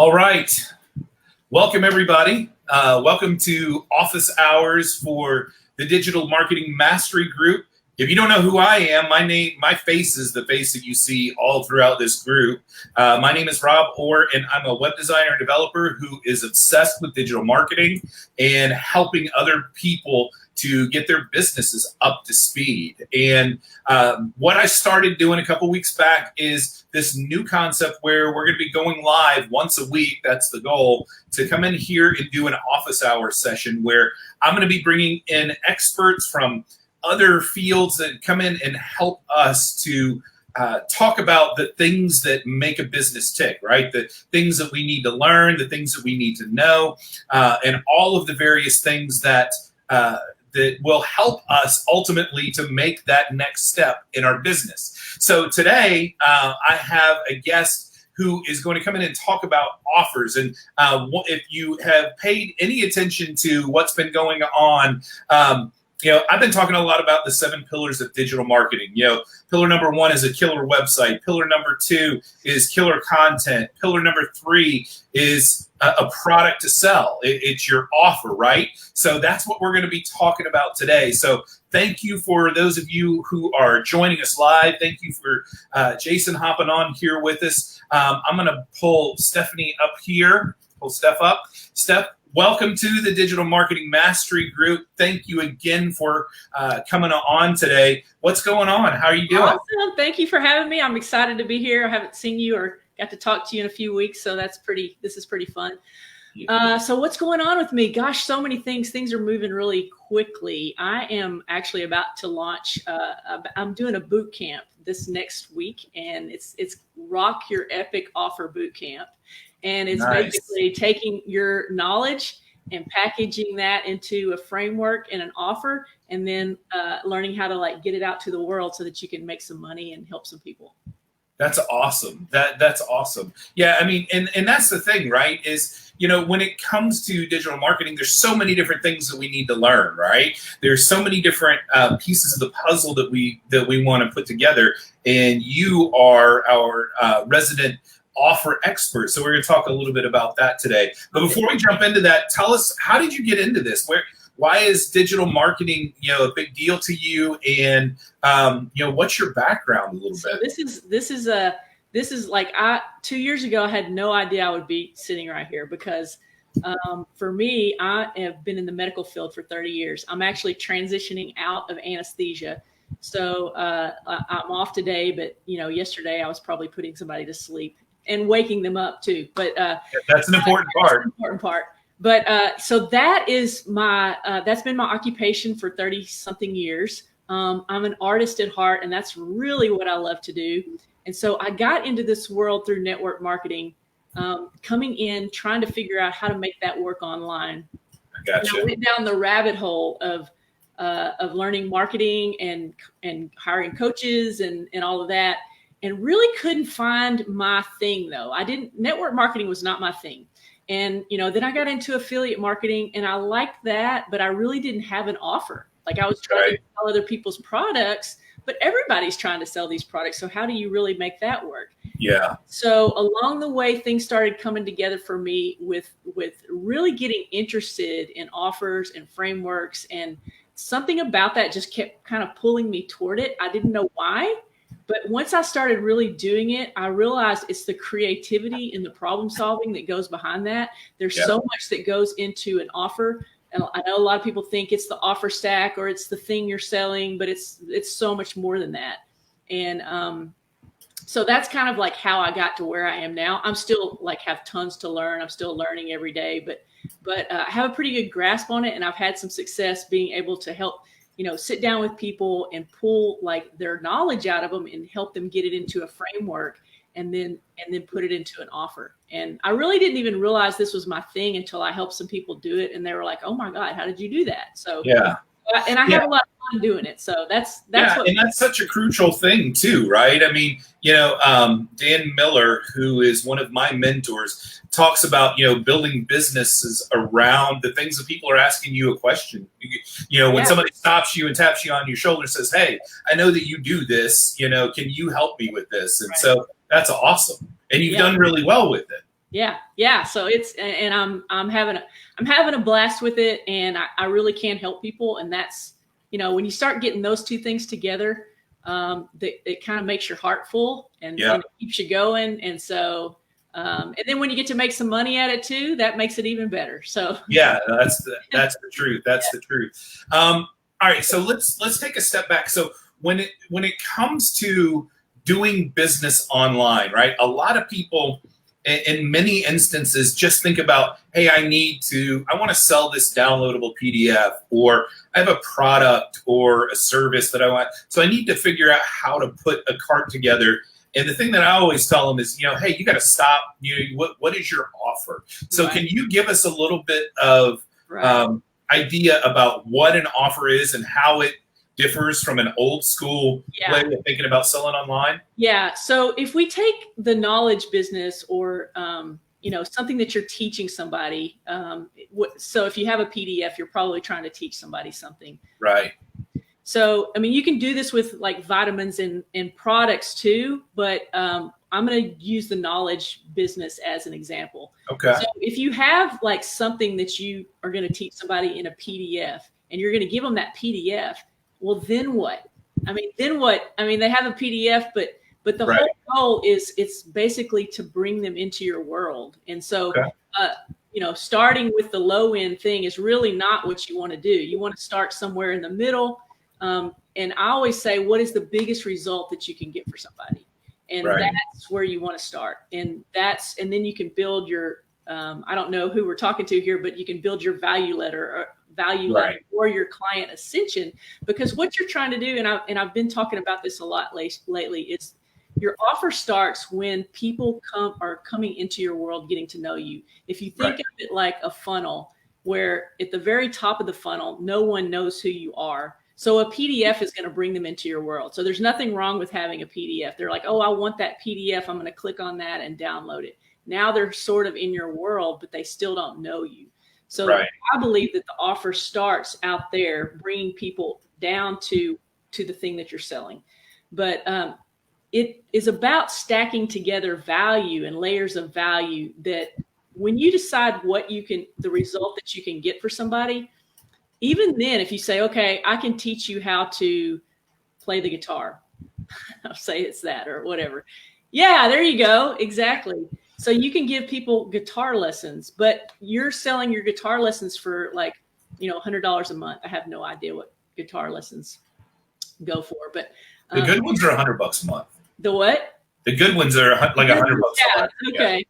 All right. Welcome, everybody. Welcome to office hours for the Digital Marketing Mastery Group. If you don't know who I am, my face is the face that you see all throughout this group. My name is Rob Orr, and I'm a web designer and developer who is obsessed with digital marketing and helping other people to get their businesses up to speed. And what I started doing a couple weeks back is this new concept where we're going to be going live once a week. That's the goal, to come in here and do an office hour session where I'm going to be bringing in experts from other fields that come in and help us to talk about the things that make a business tick, right? The things that we need to learn, the things that we need to know, and all of the various things that will help us ultimately to make that next step in our business. So today, I have a guest who is going to come in and talk about offers. And if you have paid any attention to what's been going on, I've been talking a lot about the 7 pillars of digital marketing. Pillar number 1 is a killer website. Pillar number 2 is killer content. Pillar number 3 is a product to sell. It's your offer, right? So that's what we're going to be talking about today. So thank you for those of you who are joining us live. Thank you for Jason hopping on here with us. I'm going to pull Stephanie up here. Pull Steph up. Steph, welcome to the Digital Marketing Mastery Group. Thank you again for coming on today. What's going on? How are you doing? Awesome. Thank you for having me. I'm excited to be here. I haven't seen you or got to talk to you in a few weeks, so this is pretty fun. Yeah. So what's going on with me? Gosh, so many things. Things are moving really quickly. I am actually about to launch. I'm doing a boot camp this next week, and it's Rock Your Epic Offer Boot Camp. And it's basically taking your knowledge and packaging that into a framework and an offer, and then learning how to get it out to the world so that you can make some money and help some people. That's awesome. That's awesome. Yeah, I mean, and that's the thing, right? Is, when it comes to digital marketing, there's so many different things that we need to learn, right? There's so many different pieces of the puzzle that we want to put together. And you are our resident offer expert. So we're going to talk a little bit about that today. But before we jump into that, tell us, how did you get into this? Why is digital marketing, a big deal to you? And, what's your background a little bit? This is 2 years ago, I had no idea I would be sitting right here because for me, I have been in the medical field for 30 years. I'm actually transitioning out of anesthesia. So I'm off today, but yesterday I was probably putting somebody to sleep and waking them up too. But that's an important part. But so that is that's been my occupation for 30 something years. I'm an artist at heart, and that's really what I love to do. And so I got into this world through network marketing, coming in, trying to figure out how to make that work online. I gotcha. And I went down the rabbit hole of learning marketing and hiring coaches and all of that, and really couldn't find my thing though. Network marketing was not my thing. And, then I got into affiliate marketing, and I liked that, but I really didn't have an offer. I was trying to sell other people's products, but everybody's trying to sell these products. So how do you really make that work? Yeah. So along the way, things started coming together for me with really getting interested in offers and frameworks, and something about that just kept kind of pulling me toward it. I didn't know why. But once I started really doing it, I realized it's the creativity and the problem solving that goes behind that. There's so much that goes into an offer. And I know a lot of people think it's the offer stack or it's the thing you're selling, but it's so much more than that. And so that's kind of how I got to where I am now. I'm still have tons to learn. I'm still learning every day, but I have a pretty good grasp on it, and I've had some success being able to help sit down with people and pull their knowledge out of them and help them get it into a framework and then put it into an offer. And I really didn't even realize this was my thing until I helped some people do it. And they were like, oh my God, how did you do that? So, and I have a lot of fun doing it. So that's and that's such a crucial thing too, right? I mean, Dan Miller, who is one of my mentors, talks about, building businesses around the things that people are asking you a question. When somebody stops you and taps you on your shoulder and says, hey, I know that you do this, can you help me with this? And so that's awesome. And you've done really well with it. Yeah. So and I'm having a blast with it, and I really can help people. And that's, when you start getting those two things together, it kind of makes your heart full, and it keeps you going. And so, and then when you get to make some money at it too, that makes it even better. So yeah, that's the truth. That's the truth. All right, so let's take a step back. So when it comes to doing business online, right? A lot of people, in many instances, just think about, hey, I want to sell this downloadable PDF, or I have a product or a service that I want. So I need to figure out how to put a cart together. And the thing that I always tell them is, hey, you got to stop. What is your offer? So can you give us a little bit of idea about what an offer is and how it differs from an old school way of thinking about selling online? Yeah. So if we take the knowledge business, or something that you're teaching somebody, so if you have a PDF, you're probably trying to teach somebody something, right? So you can do this with like vitamins and products too, but I'm going to use the knowledge business as an example. Okay. So if you have like something that you are going to teach somebody in a PDF, and you're going to give them that PDF, well, then what? They have a PDF, but the whole goal is, it's basically to bring them into your world. And so, starting with the low end thing is really not what you want to do. You want to start somewhere in the middle. And I always say, what is the biggest result that you can get for somebody? And that's where you want to start. And then you can build your, I don't know who we're talking to here, but you can build your value letter or your client ascension, because what you're trying to do, and I've been talking about this a lot lately, is your offer starts when people are coming into your world, getting to know you. If you think of it like a funnel, where at the very top of the funnel, no one knows who you are. So a PDF is going to bring them into your world. So there's nothing wrong with having a PDF. They're like, oh, I want that PDF. I'm going to click on that and download it. Now they're sort of in your world, but they still don't know you. So I believe that the offer starts out there, bringing people down to the thing that you're selling. But it is about stacking together value and layers of value, that when you decide the result that you can get for somebody, even then, if you say, okay, I can teach you how to play the guitar, I'll say it's that or whatever. Yeah, there you go. Exactly. So you can give people guitar lessons, but you're selling your guitar lessons for like, $100 a month. I have no idea what guitar lessons go for, but the good ones are $100 a month. The what? The good ones are like $100 a month. Okay. Yeah.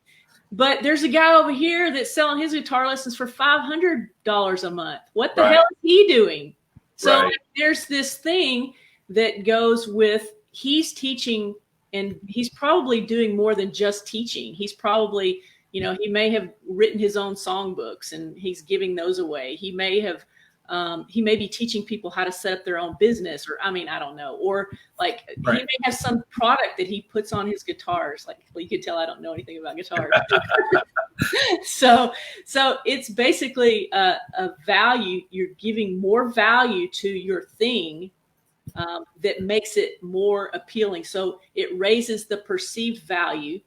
But there's a guy over here that's selling his guitar lessons for $500 a month. What the hell is he doing? So there's this thing that goes with, he's teaching, and he's probably doing more than just teaching. He's probably, he may have written his own songbooks and he's giving those away. He may be teaching people how to set up their own business, or I don't know, or like he may have some product that he puts on his guitars. Like, well, you could tell I don't know anything about guitars. So it's basically a value. You're giving more value to your thing that makes it more appealing. So it raises the perceived value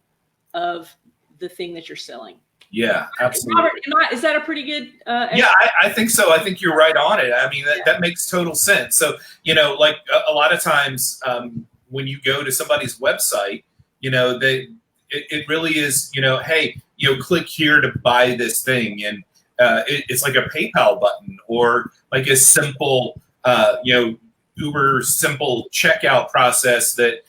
of the thing that you're selling. Yeah, absolutely. Robert, is that a pretty good? Yeah, I think so. I think you're right on it. That makes total sense. So, like a lot of times when you go to somebody's website, it really is, hey, click here to buy this thing. And it's like a PayPal button, or like a simple, uber simple checkout process that,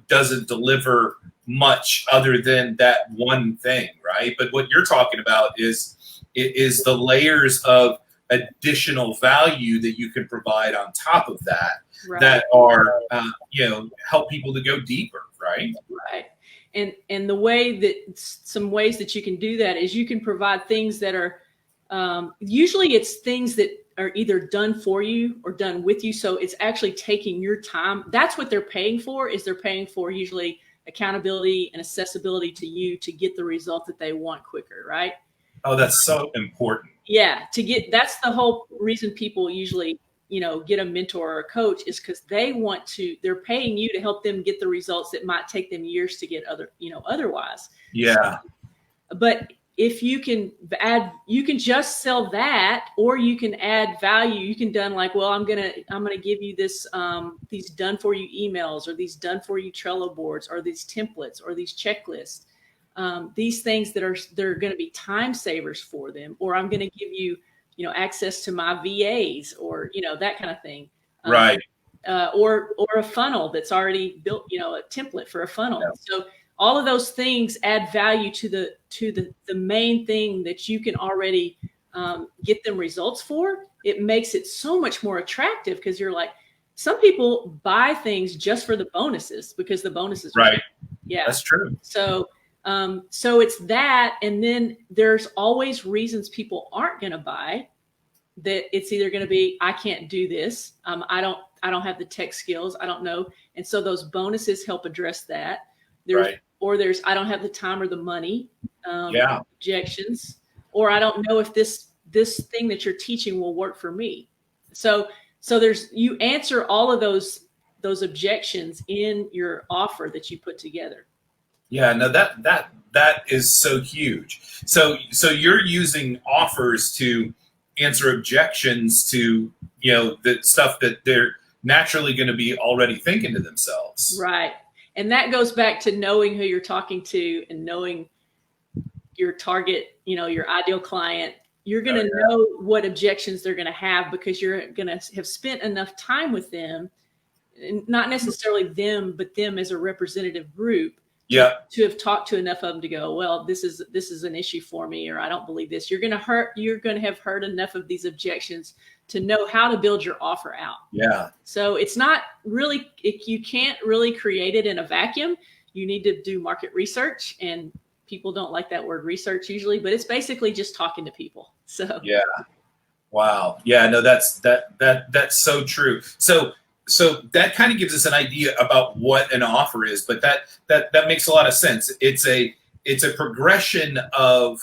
doesn't deliver much other than that one thing, right? But what you're talking about is the layers of additional value that you can provide on top of that, that are help people to go deeper, right? Right. And the way that, some ways that you can do that is, you can provide things that are usually it's things that are either done for you or done with you. So it's actually taking your time. That's what they're paying for. Is they're paying for usually accountability and accessibility to you to get the result that they want quicker, right? Oh, that's so important. Yeah, that's the whole reason people usually, get a mentor or a coach, is because they're paying you to help them get the results that might take them years to get otherwise. Yeah. but if you can add, you can just sell that, or you can add value. You can done like, well, I'm gonna give you this these done for you emails, or these done for you Trello boards, or these templates, or these checklists, these things they're going to be time savers for them, or I'm going to give you, access to my VAs, or that kind of thing, Right. Or a funnel that's already built, a template for a funnel. Yeah. So all of those things add value to the main thing that you can already get them results for. It makes it so much more attractive, because you're like, some people buy things just for the bonuses, because the bonuses, right? Yeah, that's true. So it's that, and then there's always reasons people aren't going to buy. That it's either going to be, I can't do this. I don't have the tech skills. I don't know. And so those bonuses help address that. Or I don't have the time or the money. Objections. Or I don't know if this thing that you're teaching will work for me. So you answer all of those objections in your offer that you put together. Yeah, no, that is so huge. So you're using offers to answer objections to, the stuff that they're naturally going to be already thinking to themselves. Right. And that goes back to knowing who you're talking to and knowing your target, your ideal client. You're going to know what objections they're going to have, because you're going to have spent enough time with them, and not necessarily them, but them as a representative group. To have talked to enough of them to go, well, this is an issue for me, or I don't believe this. You're going to have heard enough of these objections to know how to build your offer out. Yeah. So it's not really, you can't really create it in a vacuum. You need to do market research, and people don't like that word research usually, but it's basically just talking to people. So yeah. Wow. Yeah, no, that's so true. So that kind of gives us an idea about what an offer is, but that makes a lot of sense. It's a progression of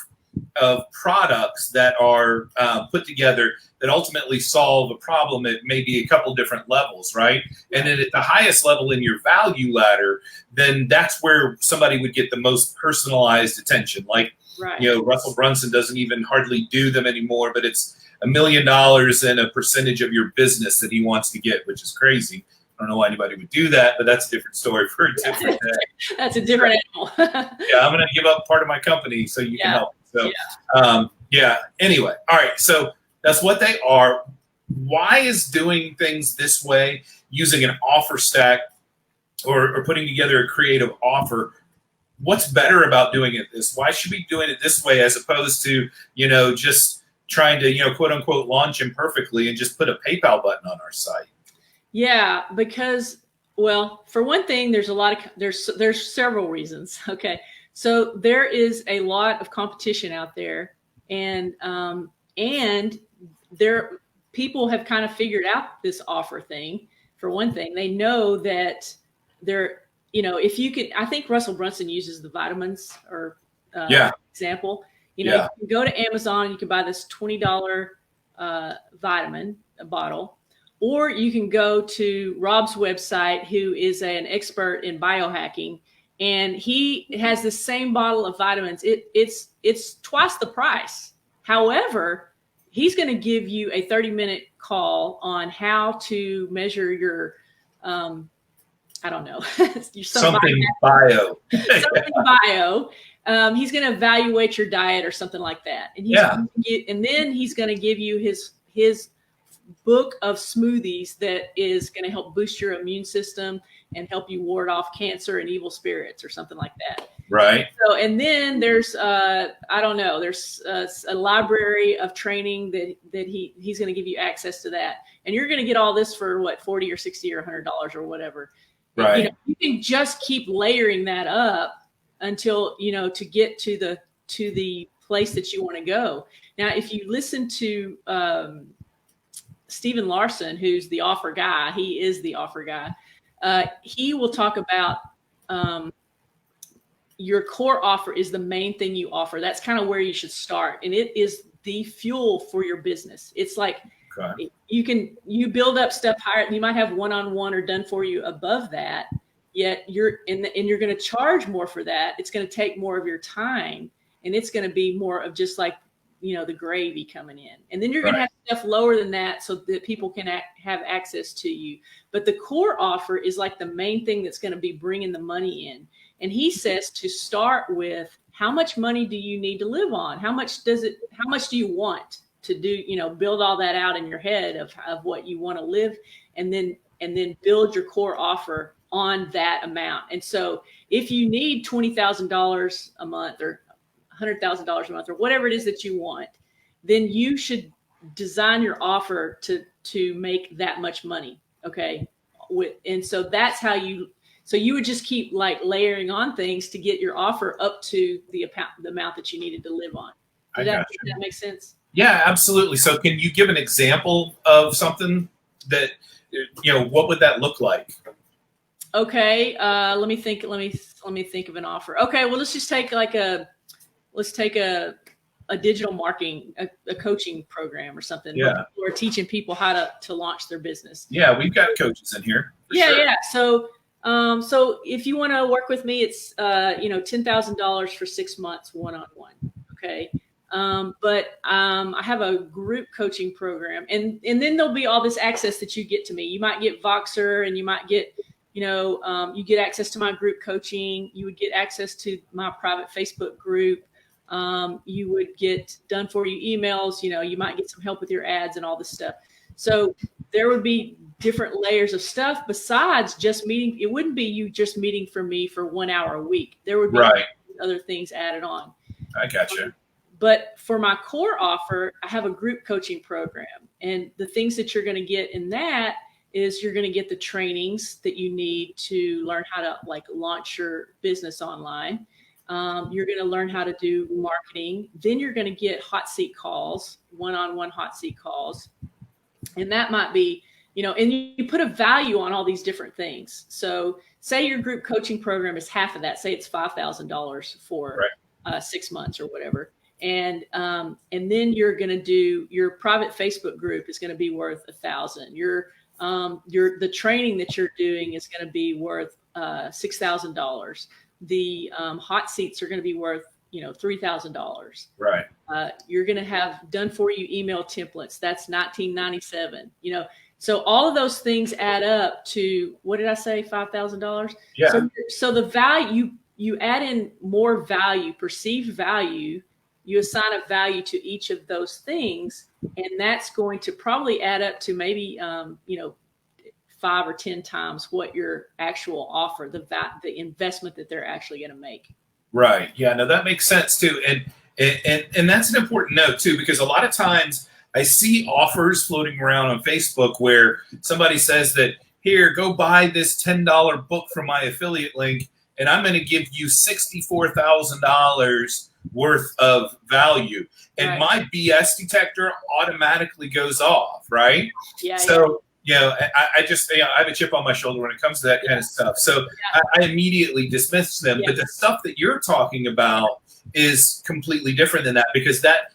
products that are put together that ultimately solve a problem at maybe a couple different levels, right? And then at the highest level in your value ladder, then that's where somebody would get the most personalized attention. Like, Russell Brunson doesn't even hardly do them anymore, but it's $1 million and a percentage of your business that he wants to get, which is crazy. I don't know why anybody would do that, but that's a different story for a different day. That's a different animal. I'm going to give up part of my company so you can help. So, anyway. All right. So that's what they are. Why is doing things this way, using an offer stack or putting together a creative offer, what's better about doing it this? Why should we be doing it this way as opposed to, just trying to, quote unquote, launch imperfectly and just put a PayPal button on our site? Yeah, because, well, for one thing, there's several reasons. Okay. So there is a lot of competition out there, and people have kind of figured out this offer thing. For one thing, they know that if you could, I think Russell Brunson uses the vitamins or example. You can go to Amazon, you can buy this $20 vitamin bottle, or you can go to Rob's website, who is an expert in biohacking, and he has the same bottle of vitamins. It's twice the price. However, he's going to give you a 30-minute call on how to measure your I don't know. something bio. Something bio. He's going to evaluate your diet or something like that. And then he's going to give you his book of smoothies that is going to help boost your immune system and help you ward off cancer and evil spirits or something like that. Right. So, and then there's, there's a library of training that he's going to give you access to that. And you're going to get all this for what, $40 or $60 or $100 or whatever. Right. You can just keep layering that up until, to get to the place that you want to go. Now, if you listen to Stephen Larson, who's the offer guy, he is the offer guy. He will talk about your core offer is the main thing you offer. That's kind of where you should start. And it is the fuel for your business. It's like, you build up stuff higher. You might have one-on-one or done for you above that, yet you're going to charge more for that. It's going to take more of your time. and it's going to be more of just like, the gravy coming in. And then you're going to have stuff lower than that so that people can have access to you. But the core offer is like the main thing that's going to be bringing the money in. And he says to start with, how much money do you need to live on? How much do you want to do, build all that out in your head of what you want to live, and then build your core offer on that amount. And so if you need $20,000 a month or $100,000 a month or whatever it is that you want, then you should design your offer to make that much money. Okay. And so that's how you would just keep like layering on things to get your offer up to the amount that you needed to live on. Does that make sense? Yeah, absolutely. So can you give an example of something that, what would that look like? Okay. Let me think of an offer. Okay. Well, let's take a digital marketing, a coaching program or something. Yeah. We're teaching people how to launch their business. Yeah. We've got coaches in here. Yeah. Sure. Yeah. So if you want to work with me, it's, $10,000 for 6 months, one-on-one. Okay. But I have a group coaching program, and then there'll be all this access that you get to me. You might get Voxer, and you might get, you get access to my group coaching. You would get access to my private Facebook group. You would get done for you emails. You might get some help with your ads and all this stuff. So there would be different layers of stuff besides just meeting. It wouldn't be you just meeting for me for 1 hour a week. There would be other things added on. I gotcha. But for my core offer, I have a group coaching program, and the things that you're going to get in that is you're going to get the trainings that you need to learn how to launch your business online. You're going to learn how to do marketing. Then you're going to get hot seat calls, one-on-one hot seat calls. And that might be, and you put a value on all these different things. So say your group coaching program is half of that. Say it's $5,000 for 6 months or whatever. And then you're going to do your private Facebook group is going to be worth $1,000. The training that you're doing is going to be worth $6,000. The hot seats are going to be worth $3,000. Right. You're going to have done for you email templates. That's $1,997. So all of those things add up to, what did I say? $5,000. Yeah. So the value, you add in more value, perceived value. You assign a value to each of those things, and that's going to probably add up to maybe 5 or 10 times what your actual offer, the investment that they're actually going to make. Right. Yeah. No, that makes sense too, and that's an important note too, because a lot of times I see offers floating around on Facebook where somebody says that, here, go buy this $10 book from my affiliate link, and I'm going to give you $64,000 worth of value. And my BS detector automatically goes off, right? Yeah. So, I just, I have a chip on my shoulder when it comes to that kind of stuff. So I immediately dismiss them. But the stuff that you're talking about is completely different than that, because that,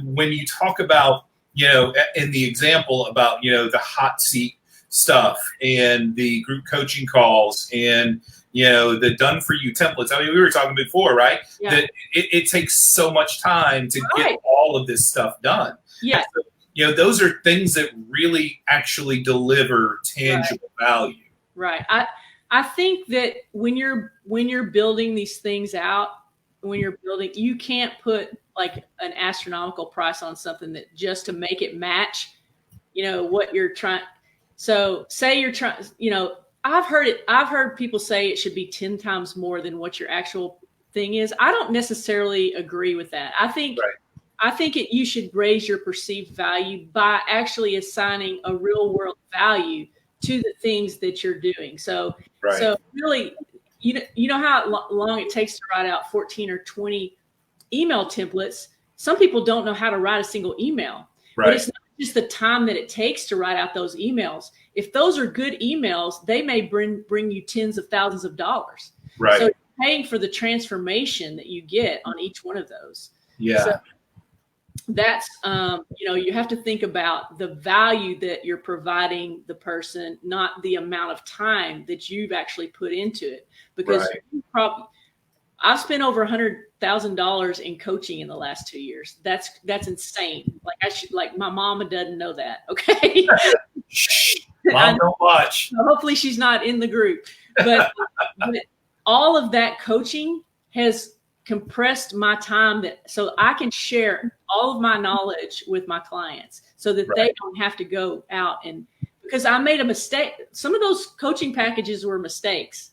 when you talk about, in the example about, the hot seat stuff and the group coaching calls and, the done for you templates. I mean, we were talking before, right? Yeah. That it takes so much time to get all of this stuff done. Yeah. So, those are things that really actually deliver tangible value. Right. I think that when you're building these things out, you can't put like an astronomical price on something that just to make it match, what you're trying. So say you're trying, I've heard people say it should be 10 times more than what your actual thing is. I don't necessarily agree with that. I think you should raise your perceived value by actually assigning a real world value to the things that you're doing. So really, you know how long it takes to write out 14 or 20 email templates. Some people don't know how to write a single email, but it's not just the time that it takes to write out those emails. If those are good emails, they may bring you tens of thousands of dollars. Right. So you're paying for the transformation that you get on each one of those. Yeah. So that's, you have to think about the value that you're providing the person, not the amount of time that you've actually put into it. Because you probably, I've spent over $100,000 in coaching in the last 2 years. That's insane. Like like my mama doesn't know that. Okay. Mom, don't watch. Hopefully she's not in the group, but all of that coaching has compressed my time so I can share all of my knowledge with my clients so that they don't have to go out because I made a mistake. Some of those coaching packages were mistakes,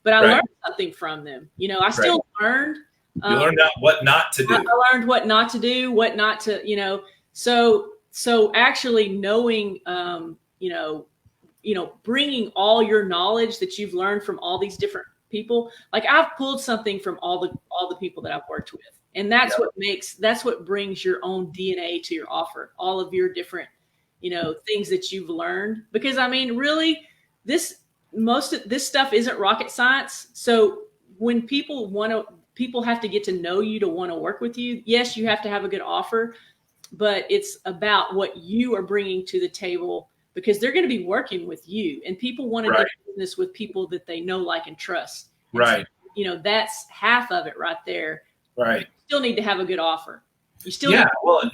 but I learned something from them. I still learned. You learned what not to do. I learned what not to do, what not to, so actually knowing, bringing all your knowledge that you've learned from all these different people. Like I've pulled something from all the people that I've worked with. And that's what brings your own DNA to your offer. All of your different, things that you've learned, because really most of this stuff isn't rocket science. So when people have to get to know you to want to work with you. Yes, you have to have a good offer, but it's about what you are bringing to the table, because they're going to be working with you, and people want to do business with people that they know, like, and trust. And right. So, that's half of it right there. Right. You still need to have a good offer. You still need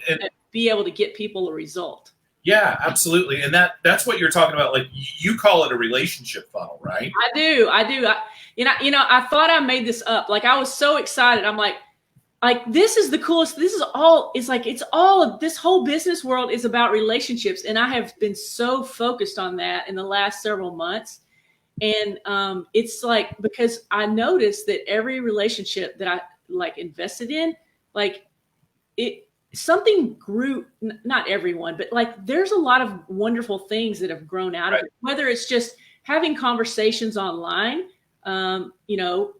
to be able to get people a result. Yeah, absolutely. And that's what you're talking about. Like, you call it a relationship funnel, right? I do. I thought I made this up. Like, I was so excited. I'm like, this is the coolest. This is all, it's all of this whole business world is about relationships. And I have been so focused on that in the last several months. And it's like, because I noticed that every relationship that I invested in, something grew, not everyone, but there's a lot of wonderful things that have grown out of it, whether it's just having conversations online,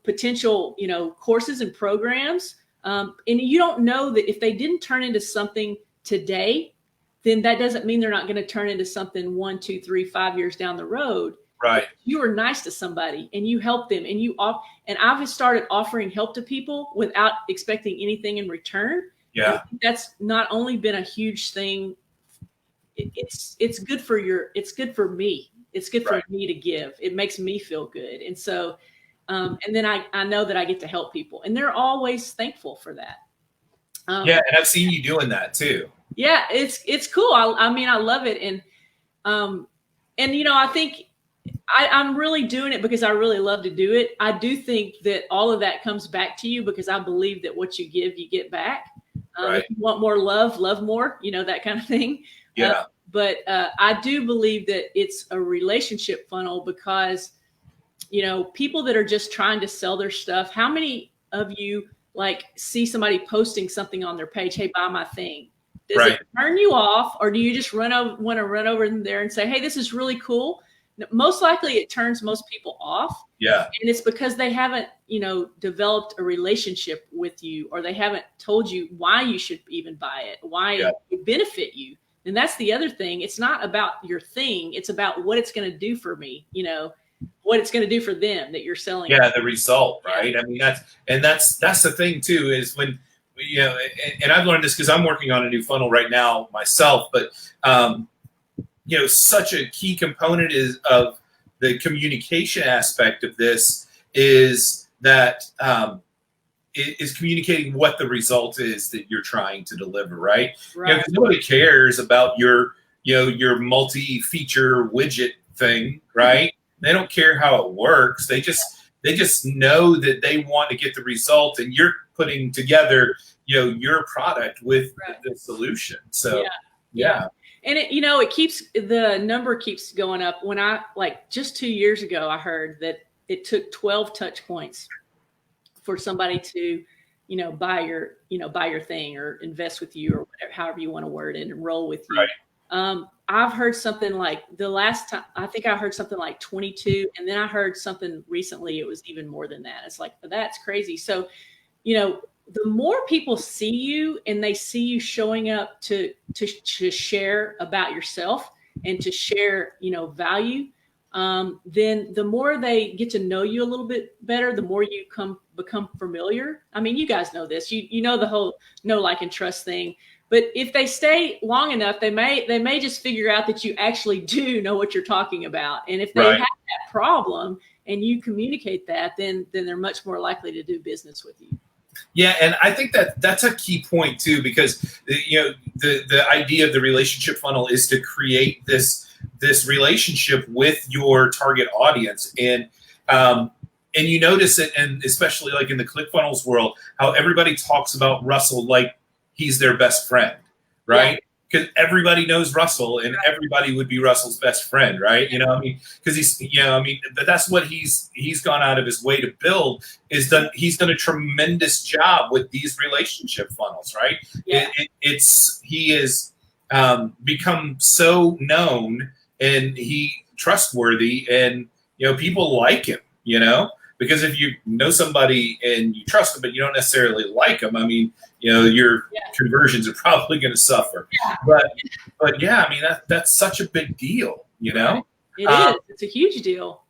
potential, courses and programs. And you don't know that if they didn't turn into something today, then that doesn't mean they're not going to turn into something 1, 2, 3, 5 years down the road. Right. You were nice to somebody and you helped them, and I've started offering help to people without expecting anything in return. Yeah. That's not only been a huge thing. It's good for it's good for me. It's good for me to give. It makes me feel good. And so, and then I know that I get to help people, and they're always thankful for that. And I've seen you doing that too. Yeah, it's cool. I love it. And I think I'm really doing it because I really love to do it. I do think that all of that comes back to you, because I believe that what you give, you get back. If you want more love more, that kind of thing. Yeah. But I do believe that it's a relationship funnel, because, people that are just trying to sell their stuff, how many of you see somebody posting something on their page, hey, buy my thing? Does it turn you off, or do you just want to run over there and say, hey, this is really cool? Most likely it turns most people off. Yeah. And it's because they haven't, developed a relationship with you, or they haven't told you why you should even buy it, why it would benefit you. And that's the other thing. It's not about your thing. It's about what it's going to do for me, what it's going to do for them that you're selling. Yeah. The result, right? I mean, that's the thing too, is when, and I've learned this because I'm working on a new funnel right now myself, but, such a key component of the communication aspect of this is that is communicating what the result is that you're trying to deliver, right? Because nobody cares about your multi-feature widget thing, right? They don't care how it works. They just know that they want to get the result, and you're putting together, your product with the solution. So, yeah. And the number keeps going up. When I just 2 years ago, I heard that it took 12 touch points for somebody to, buy your thing or invest with you, or whatever, however you want to word it, and roll with you. Right. I've heard something the last time, I think I heard something 22. And then I heard something recently, it was even more than that. It's that's crazy. So, the more people see you and they see you showing up to share about yourself and to share, value, then the more they get to know you a little bit better, the more you become familiar. I mean, you guys know this, you know, the whole know, like, and trust thing. But if they stay long enough, they may just figure out that you actually do know what you're talking about. And if they have that problem and you communicate that, then they're much more likely to do business with you. Yeah, and I think that's a key point too, because the idea of the relationship funnel is to create this relationship with your target audience, and you notice it, and especially like in the ClickFunnels world, how everybody talks about Russell like he's their best friend, right? Because everybody knows Russell, and everybody would be Russell's best friend, right? Because but that's what he's gone out of his way to build. He's done a tremendous job with these relationship funnels, right? Yeah. He has become so known, and he trustworthy, and people like him, because if you know somebody and you trust them, but you don't necessarily like them, your conversions are probably going to suffer. Yeah. But yeah, that's such a big deal, It is. It's a huge deal.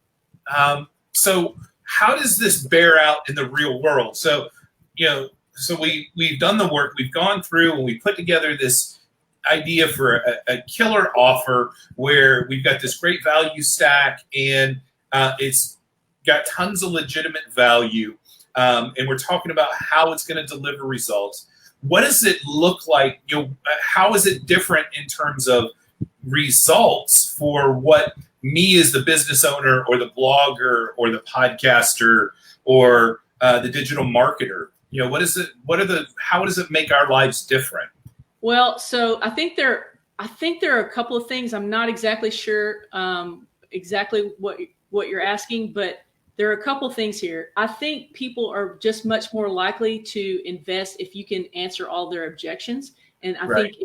So how does this bear out in the real world? So, we've done the work, we've gone through, and we put together this idea for a killer offer where we've got this great value stack, and it's got tons of legitimate value, and we're talking about how it's going to deliver results. What does it look like? How is it different in terms of results for what me as the business owner or the blogger or the podcaster or the digital marketer? What is it? How does it make our lives different? Well, so I think there are a couple of things. I'm not exactly sure exactly what you're asking, but there are a couple of things here. I think people are just much more likely to invest if you can answer all their objections. And I think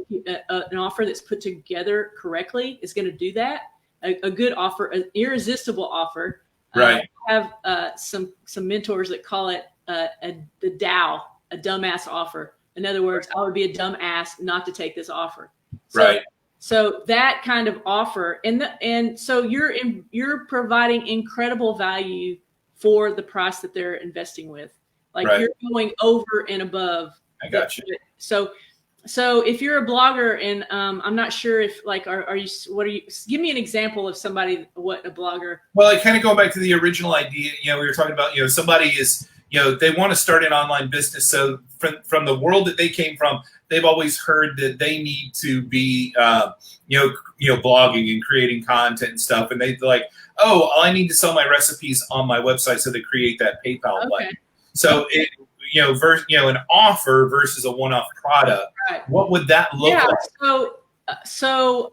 an offer that's put together correctly is going to do that. A good offer, an irresistible offer. Right. I have some mentors that call it the Dow, a dumbass offer. In other words, I would be a dumbass not to take this offer. So that kind of offer, and so you're providing incredible value for the price that they're investing with. Like you're going over and above. I got you. So if you're a blogger, and I'm not sure if give me an example of somebody, what a blogger. Well, I kind of going back to the original idea, we were talking about, somebody is, they want to start an online business. So from the world that they came from, they've always heard that they need to be, blogging and creating content and stuff. And they're like, oh, I need to sell my recipes on my website. So they create that PayPal button. So an offer versus a one-off product. Right. What would that look like? So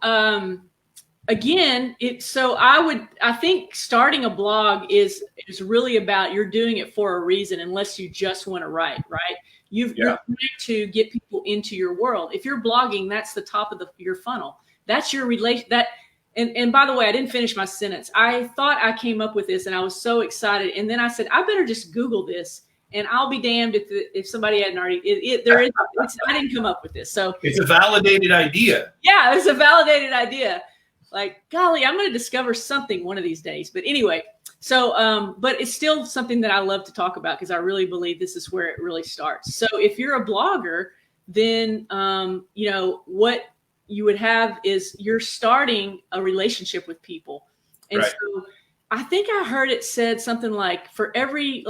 again, I think starting a blog is really about, you're doing it for a reason, unless you just want to write, right? You're trying to get people into your world. If you're blogging, that's the top of your funnel. That's your relation. And by the way, I didn't finish my sentence. I thought I came up with this, and I was so excited. And then I said, I better just Google this, and I'll be damned if somebody hadn't already. I didn't come up with this. So it's a validated idea. Yeah, it's a validated idea. Like, golly, I'm going to discover something one of these days. But anyway, but it's still something that I love to talk about, because I really believe this is where it really starts. So if you're a blogger, then, what you would have is you're starting a relationship with people. And so I think I heard it said something like, for every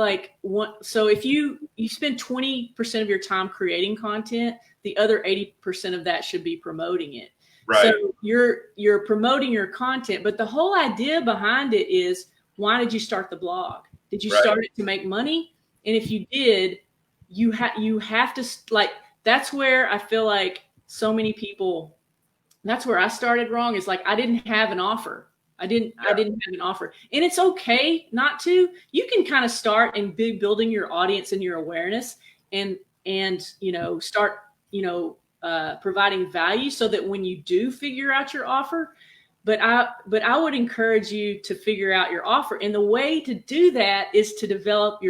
so if you spend 20% of your time creating content, the other 80% of that should be promoting it. Right. So you're promoting your content, but the whole idea behind it is, why did you start the blog? Did you start it to make money? And if you did, you have to, that's where I feel like so many people, that's where I started wrong, is I didn't have an offer. I didn't have an offer, and it's okay not to. You can kind of start and be building your audience and your awareness, and start providing value, so that when you do figure out your offer, but I would encourage you to figure out your offer, and the way to do that is to develop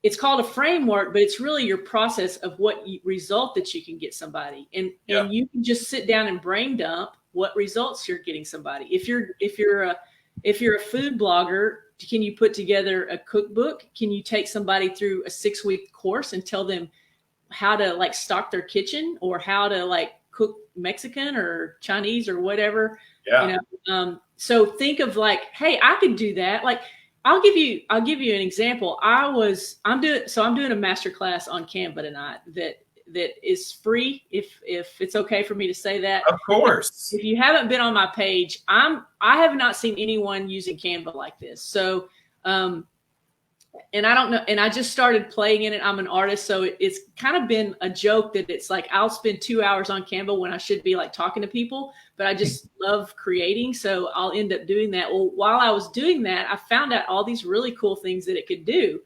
it's called a framework, but it's really your process of what result that you can get somebody, and you can just sit down and brain dump what results you're getting somebody. If you're a food blogger, can you put together a cookbook? Can you take somebody through a 6-week course and tell them how to stock their kitchen, or how to cook Mexican or Chinese or whatever? So think of hey, I could do that. I'll give you an example. I'm doing a master class on Canva tonight that is free, if it's okay for me to say that. Of course. If you haven't been on my page, I have not seen anyone using Canva like this. So and I don't know, and I just started playing in it. I'm an artist, so it's kind of been a joke that it's like I'll spend 2 hours on Canva when I should be like talking to people, but I just love creating, so I'll end up doing that. Well, while I was doing that, I found out all these really cool things that it could do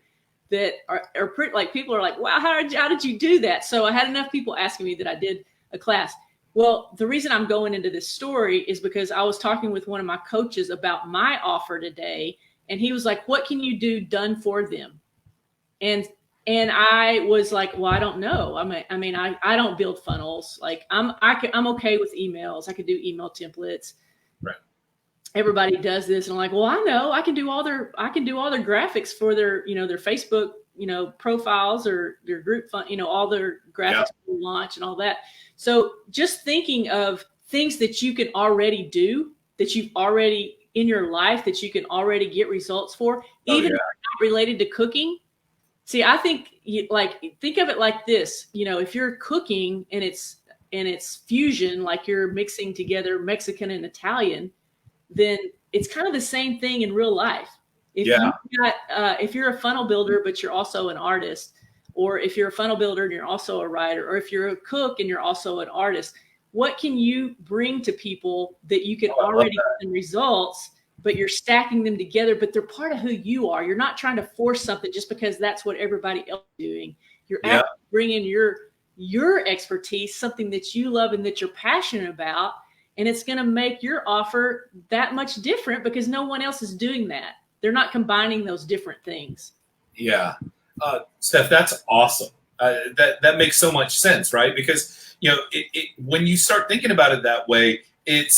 that are pretty, like, people are like, wow, how did you do that? So I had enough people asking me that I did a class. Well, the reason I'm going into this story is because I was talking with one of my coaches about my offer today, and he was like, what can you do done for them? And I was like, well, I don't know. I don't build funnels. Like I'm okay with emails. I could do email templates. Right. Everybody does this. And I'm like, well, I know I can do all their graphics for their, their Facebook, profiles or their group fund, all their graphics launch and all that. So just thinking of things that you can already do, that you've already in your life, that you can already get results for, even if they're not related to cooking. See, I think think of it like this, if you're cooking and it's fusion, like you're mixing together Mexican and Italian, then it's kind of the same thing in real life. If you're a funnel builder, but you're also an artist, or if you're a funnel builder and you're also a writer, or if you're a cook and you're also an artist, what can you bring to people that you can already get results, but you're stacking them together, but they're part of who you are. You're not trying to force something just because that's what everybody else is doing. You're actually bringing your expertise, something that you love and that you're passionate about, and it's going to make your offer that much different because no one else is doing that. They're not combining those different things. Yeah. Steph, that's awesome. That makes so much sense, right? Because, when you start thinking about it that way, it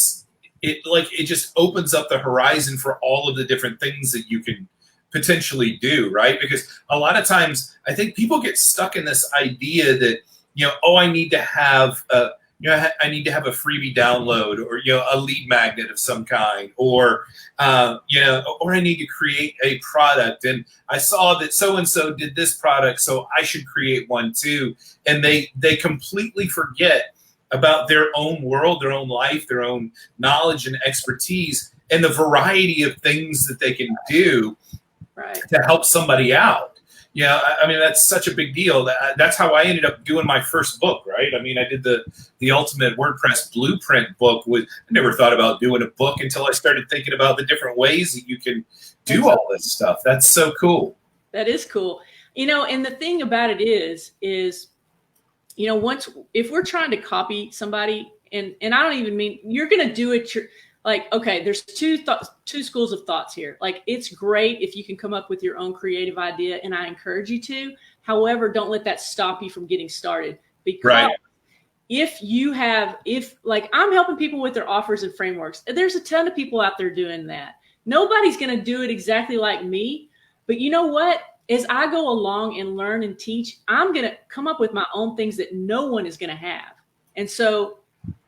just opens up the horizon for all of the different things that you can potentially do, right? Because a lot of times I think people get stuck in this idea that, I need to have I need to have a freebie download, or, a lead magnet of some kind, or, or I need to create a product. And I saw that so-and-so did this product, so I should create one too. And they completely forget about their own world, their own life, their own knowledge and expertise, and the variety of things that they can do to help somebody out. That's such a big deal. That's how I ended up doing my first book, right? I did the ultimate WordPress blueprint book. I never thought about doing a book until I started thinking about the different ways that you can do all this stuff. That's so cool. That is cool. And the thing about it is, if we're trying to copy somebody, and I don't even mean you're going to do it. Okay, there's two schools of thoughts here. Like, it's great if you can come up with your own creative idea, and I encourage you to. However, don't let that stop you from getting started. Because if I'm helping people with their offers and frameworks, there's a ton of people out there doing that. Nobody's going to do it exactly like me. But you know what? As I go along and learn and teach, I'm going to come up with my own things that no one is going to have. And so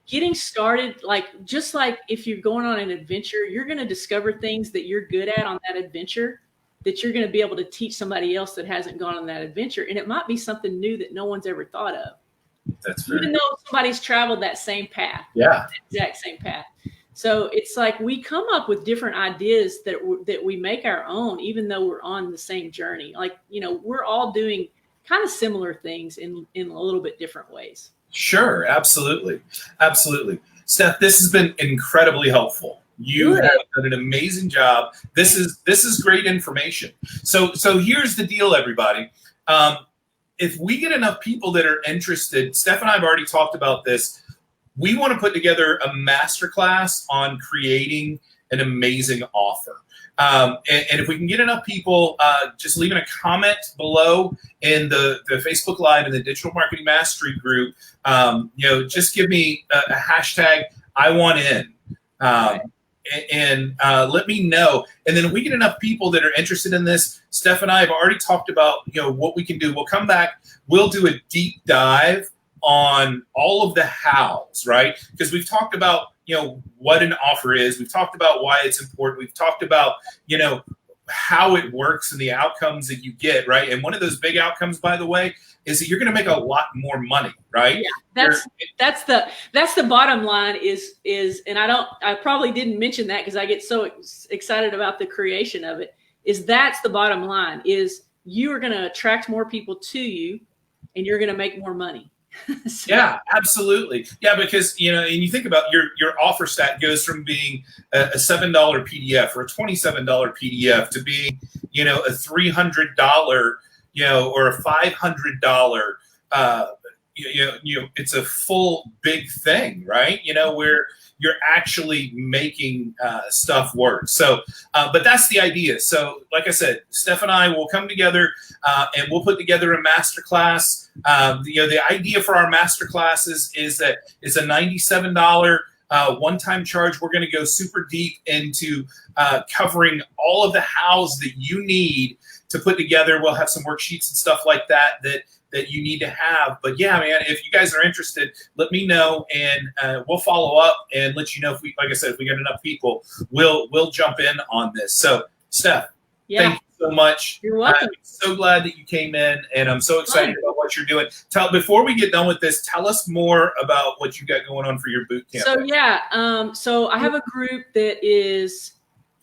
getting started, just like if you're going on an adventure, you're going to discover things that you're good at on that adventure that you're going to be able to teach somebody else that hasn't gone on that adventure. And it might be something new that no one's ever thought of. That's very, even though somebody's traveled that same path. Yeah. The exact same path. So it's like we come up with different ideas that we make our own, even though we're on the same journey. We're all doing kind of similar things in a little bit different ways. Sure. Absolutely. Absolutely. Steph, this has been incredibly helpful. You have done an amazing job. This is great information. So here's the deal, everybody. If we get enough people that are interested, Steph and I have already talked about this. We want to put together a masterclass on creating an amazing offer. And if we can get enough people, just leaving a comment below in the Facebook Live and the Digital Marketing Mastery group, just give me a hashtag, I want in. And let me know. And then if we get enough people that are interested in this, Steph and I have already talked about, what we can do. We'll come back. We'll do a deep dive on all of the hows, right? Because we've talked about, what an offer is. We've talked about why it's important. We've talked about, how it works and the outcomes that you get, right? And one of those big outcomes, by the way, is that you're going to make a lot more money, right? Yeah, that's the bottom line is, and I probably didn't mention that because I get so excited about the creation of it, is that's the bottom line is you are going to attract more people to you and you're going to make more money. So. Yeah, absolutely. Yeah, because, and you think about your offer stack goes from being a $7 PDF or a $27 PDF to being, a $300, or a $500, it's a full big thing, right? Where you're actually making stuff work. So, but that's the idea. So, like I said, Steph and I will come together and we'll put together a masterclass. The idea for our masterclasses is that it's a $97 one-time charge. We're going to go super deep into covering all of the hows that you need to put together. We'll have some worksheets and stuff like that you need to have. But yeah, man, if you guys are interested, let me know and we'll follow up and let you know if we get enough people, we'll jump in on this. So Steph, thank you so much. You're welcome. I'm so glad that you came in and I'm so excited about what you're doing. Before we get done with this, tell us more about what you got going on for your boot camp. So so I have a group that is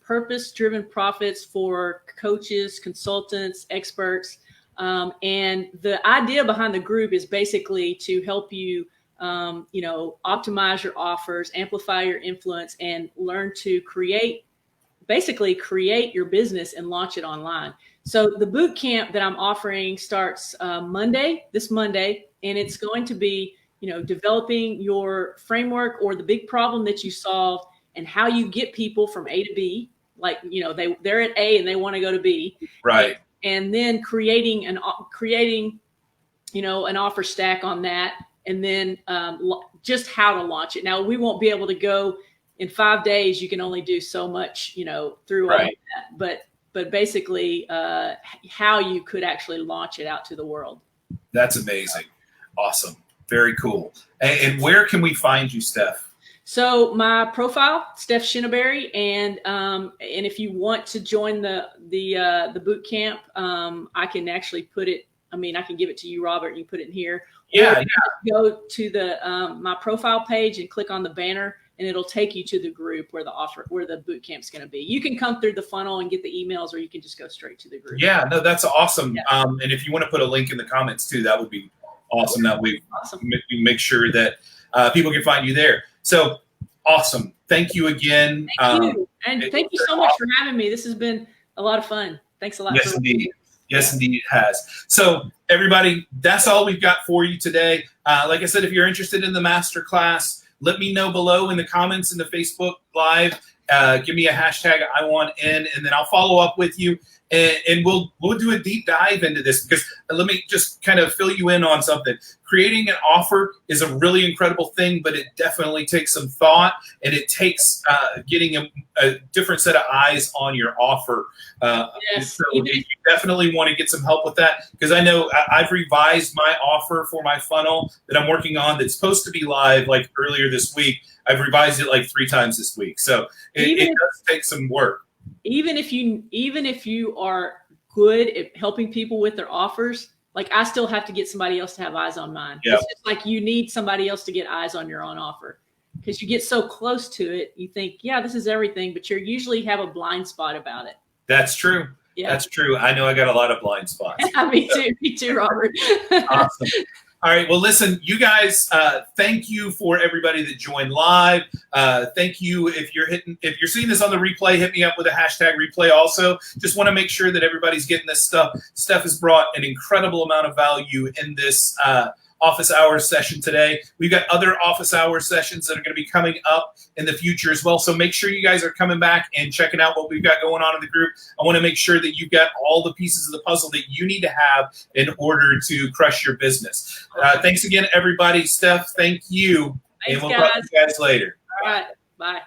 purpose-driven profits for coaches, consultants, experts. And the idea behind the group is basically to help you, optimize your offers, amplify your influence, and learn to create your business and launch it online. So the boot camp that I'm offering starts this Monday, and it's going to be, developing your framework or the big problem that you solve and how you get people from A to B. Like, they're at A and they want to go to B. Right. And then creating an offer stack on that, and then just how to launch it. Now, we won't be able to go in 5 days. You can only do so much, through all of that. But basically, how you could actually launch it out to the world. That's amazing. Awesome. Very cool. And where can we find you, Steph? So my profile, Steph Shinaberry, and if you want to join the boot camp, I can actually put it. I can give it to you, Robert. You put it in here. Yeah. Go to the my profile page and click on the banner, and it'll take you to the group where the boot camp's going to be. You can come through the funnel and get the emails, or you can just go straight to the group. Yeah, no, that's awesome. Yeah. And if you want to put a link in the comments too, that would be awesome. That we make sure that people can find you there. So awesome. Thank you again. Thank you. And thank you so much for having me. This has been a lot of fun. Thanks a lot. Yes, indeed. Yes, indeed it has. So everybody, that's all we've got for you today. Like I said, if you're interested in the masterclass, let me know below in the comments in the Facebook Live. Give me a hashtag I want in, and then I'll follow up with you. And we'll do a deep dive into this, because let me just kind of fill you in on something. Creating an offer is a really incredible thing, but it definitely takes some thought, and it takes getting a different set of eyes on your offer. Yes. So you definitely want to get some help with that, because I know I've revised my offer for my funnel that I'm working on that's supposed to be live like earlier this week. I've revised it like 3 times this week. So it does take some work. Even if you are good at helping people with their offers, like I still have to get somebody else to have eyes on mine. Yep. It's just like you need somebody else to get eyes on your own offer, because you get so close to it. You think, yeah, this is everything, but you usually have a blind spot about it. That's true. Yeah. That's true. I know I got a lot of blind spots. Me too, Robert. Awesome. All right. Well, listen, you guys, thank you for everybody that joined live. Thank you. If you're seeing this on the replay, hit me up with a hashtag replay also. Just want to make sure that everybody's getting this stuff. Steph has brought an incredible amount of value in this office hours session today. We've got other office hours sessions that are going to be coming up in the future as well. So make sure you guys are coming back and checking out what we've got going on in the group. I want to make sure that you've got all the pieces of the puzzle that you need to have in order to crush your business. Thanks again, everybody. Steph, thank you. Thanks, and we'll talk to you guys later. All right. Bye.